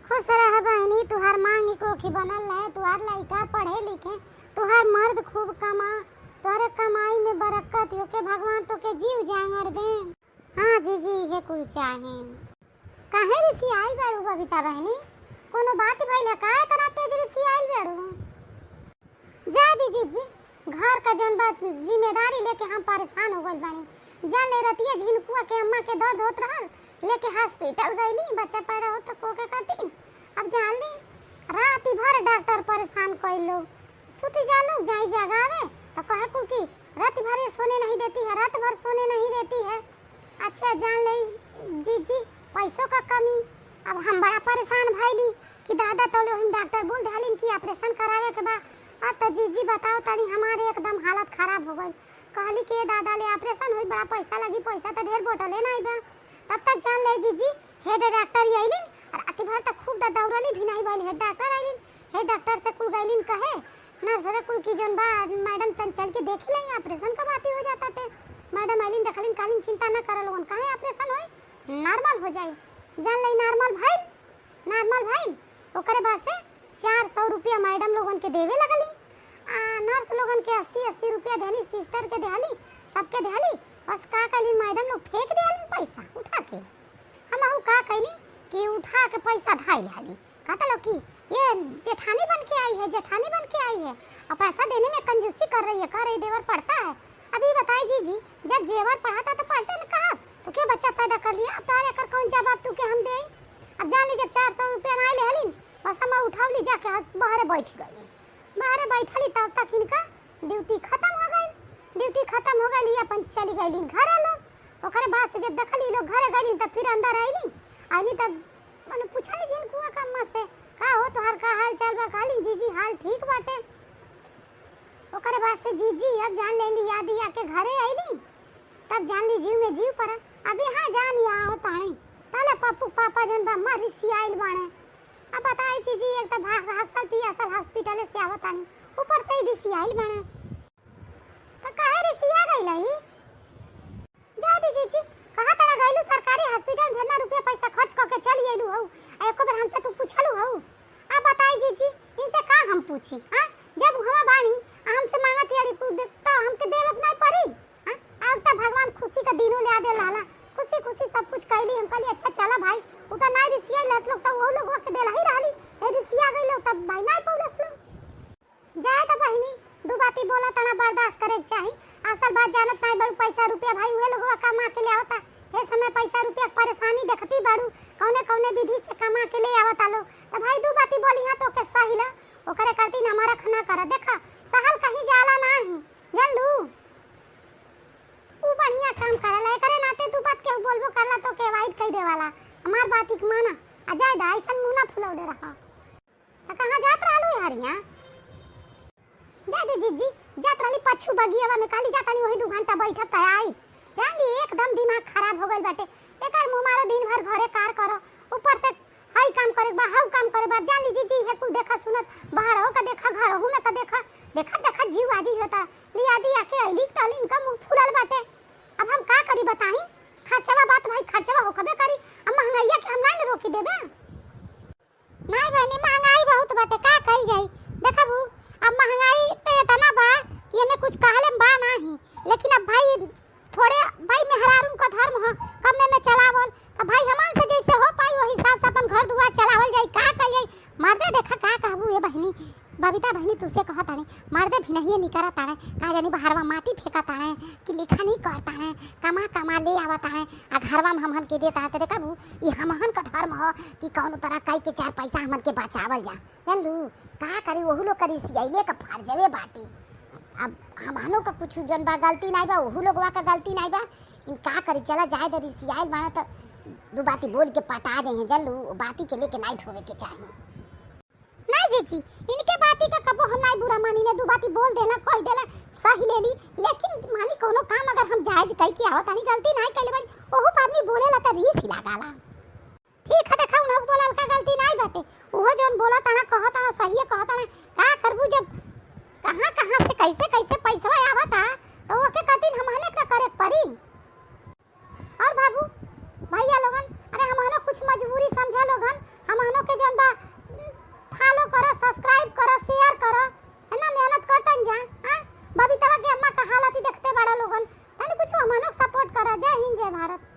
खुश रह बहनी, तुहार मांग कोखी बनल है, तुहार लइका पढ़े लिखे, तुहार मर्द खूब कमा, तोहरे कमाई में बरकत हो के भगवान तो के जीव जांगर दे। हाँ जीजी ये कुल चाहे। काहे ऋषि आइल बाड़ू बबीता बहनी? कोनो बात भइल है का इतना तेज ऋषि आइल बाड़ू? जा दीजी जी, घर का जौन बात जिम्मेदारी लेके हम परेशान हो गइल बानी। जान ले रतिया झिनकुआ के अम्मा के दर्द होत रहल, लेके हॉस्पिटल गईली, बच्चा पैदा होत तो कोके खातिर। अब जान ली रात भर डॉक्टर परेशान कइल लोग, सुती जा लोग जाई जगावे तो कहे कुल की रात भर सोने नहीं देती है, रात भर सोने नहीं देती है। अच्छा जान ले जीजी पैसों का कमी। अब हम बड़ा परेशान भइली कि दादा तो हम डॉक्टर बोल देहलिन कि ऑपरेशन करावे के बा। अब तो जीजी बताओ तनी हमारे एकदम हालत खराब हो गई। कहली कि दादा ले ऑपरेशन होई, बड़ा पैसा लगी, पैसा तो ढेर बोटले नहीं बा। तब तक जान ले जीजी हेड डॉक्टर आइलिन और रात भर तक खूब दौड़ली भी नहीं भइल। हेड डॉक्टर आइलिन, हेड डॉक्टर से कुल गइलिन कहे नर्स रे कुल की जौन बा मैडम तन चल के देख ले ऑपरेशन का बात ही हो जाता थे। मैडम आइलिन देखलिन, कहलिन चिंता न कर लोगन, काहे ऑपरेशन होई नॉर्मल हो जाई। जान ले नॉर्मल भइल ओकरे बाद से 400 रुपया मैडम लोगन के देवे लगली। नर्स लोगन के 80 रुपया देली, सिस्टर के देली, सबके देली। बस का कली मैडम लोग फेंक देली पैसा उठा के। हम का कइली कि उठा के पैसा ढाई लेली। कहता लोग कि ये जेठानी बन के आई है, जेठानी बन के आई है और पैसा देने में कंजूसी कर रही है, कह रही देवर पढ़ता है। अभी बताइए जीजी, जब जेवर पढ़ाता तो पढ़ते न कहा तो क्या बच्चा पैदा कर लिया। अब तारे कर कौन जवाब तू के हम दे। अब जान ली जब 400 रुपया ना लेली, बस हम उठा ली जाके बाहर बैठ गई। बाहर बैठली तब तक इनका ड्यूटी खत्म हो गई। ड्यूटी खत्म हो गई, अपन चली गई घर लोग। ओकरे बाद से जब देखली लोग घर गई तब फिर अंदर आईली तब मैंने पूछली झिनकुआ का अम्मा से का हो तोहार का हाल चाल बा। कहली जीजी हाल ठीक बाटे। ओकरे बाद से जीजी अब जान लेली याद आके घरे आईली, तब जान ली जीव में जीव पड़ा। अभी हाँ जान आओ ताई ताले पप्पू पापा जन बा मर ऋषि आइल बाणे। अब बताई जीजी एक तो भागसल पियासल हॉस्पिटल से आवतानी, ऊपर से ही ऋषि आइल बाणे। तो काहे ऋषि आ गइल है? जा दीजिए जी, कहा तड़ा गइलू सरकारी हॉस्पिटल, ढेर रुपया पैसा खर्च करके चली आइलू हो। एको बार हमसे तू पूछलू हो? अब बताई जीजी इनसे का हम पूछी? हां जब हम बानी हमसे मांगत यारी कुछ तो हमके देवत नहीं पड़ी। हां अब तो भगवान खुशी का दिनों ले आ दे लाला, खुशी खुशी सब कुछ कहली। हम कहली अच्छा चला भाई, उ तो नहीं ऋषि लत लोग तो वो लोग के दे ही रहली। ए ऋषि आ गइल तब भाई नहीं पौलस लोग जाए तो बहिनी दू बाती बोला तना बर्दाश्त करे के चाही। असल बात जानत नहीं बड़ू पैसा रुपया भाई उहे लोग कमा के ले आवता। ए समय पैसा रुपया परेशानी देखती बाड़ू, कौने विधि से कमा के ले आवता लो। तो भाई दू बाती बोली हां तो के सही ला ओकरे करती हमारा खना कर देखा सहल कहीं जाला नहीं जान लू। उ बढ़िया काम करला, एकरे नाते दू बात के बोलबो करला तो के वाइट कह देवाला। हमार बात एक माना आ जाए दा ऐसन मुंह ना फुलौले रहा। तो कहां जात रहलू यारिया? जा दे जीजी जात रहली पछू बगियावा में, काली जातानी वही 2 घंटा बैठत त आई। जान ली एकदम दिमाग खराब हो गइल बाटे। एकर मुंह मारो दिन भर घरे कार करो, ऊपर से हाई काम करे बा हाउ काम करे बा। जान ली जीजी है कुल देखा सुनत बाहर हो का देखा घर हो में का देखा देखा जीव आजीज होता। लिया दी आके आइली तली इनका मुंह फुलल बाटे। अब हम का करी बताई? खर्चवा बात भाई खर्चवा होकबे करी। अब महंगाई के हम नहीं रोकी देबे। नहीं बहनी महंगाई बहुत बाटे, का कइल जाई? देखबू अब महंगाई तो इतना बा कि हमें कुछ कहले बा नहीं, लेकिन अब भाई थोड़े भाई मेहरारू का धर्म हो कम में चलावल। तो भाई हमन से जैसे हो पाई वही हिसाब से अपन घर दुआर चलावल जाई। का कइल जाई? मर्दे देखा का कहबू ए बहनी बबीता बहनी तुसे कहत ताने मर्दे भी नहीं निकरा ताने का जानी बाहरवा माटी फेंका ताने कि लिखा नहीं करता है, कमा ले आवता है आ घरवा में हमहन के देता है। तो देखबू ई हमहन का धर्म हो कि कौन तरह कई के 4 पैसा हमन के बचावल जा। जानलू का करी ओहू लोग करी सियाइले का फर्जवे बाटी। अब हमहनो का कुछ जन बा गलती नहीं बा, ओहू लोगवा का गलती नहीं बा। इन का करी चला जाए दरी सियाइल बाना तो दू बाती बोल के पटा जाए। जानलू बाती के लेके नहीं ठोवे के चाहिए। नहीं जीजी इनके बाती का कबो हम नहीं बुरा मानी ले, दू बाती बोल देला कह देला सही ले ली। लेकिन मानी कोनो काम अगर हम जायज कह के आवत नहीं गलती नहीं कइले बानी ओहू आदमी बोलेला त रीस लगाला। ठीक है देखा उन बोलल का गलती नहीं बाटे, ओहो जोन बोला तना कहत तना सही कहत तना। का करबू जब कहां से कैसे पैसा आवता तो ओके कटिन हमहने का करे पड़ी। और बाबू भैया लोगन अरे हमहनो कुछ मजबूरी समझा लोगन, हमनो के जौन बा फॉलो करो, सब्सक्राइब करो, शेयर करो, है ना, मेहनत करतन जा। हां बबीता के अम्मा का हालत ही देखते बड़ा लोगन, तनी कुछ हमनो सपोर्ट करो। जय हिंद, जय भारत।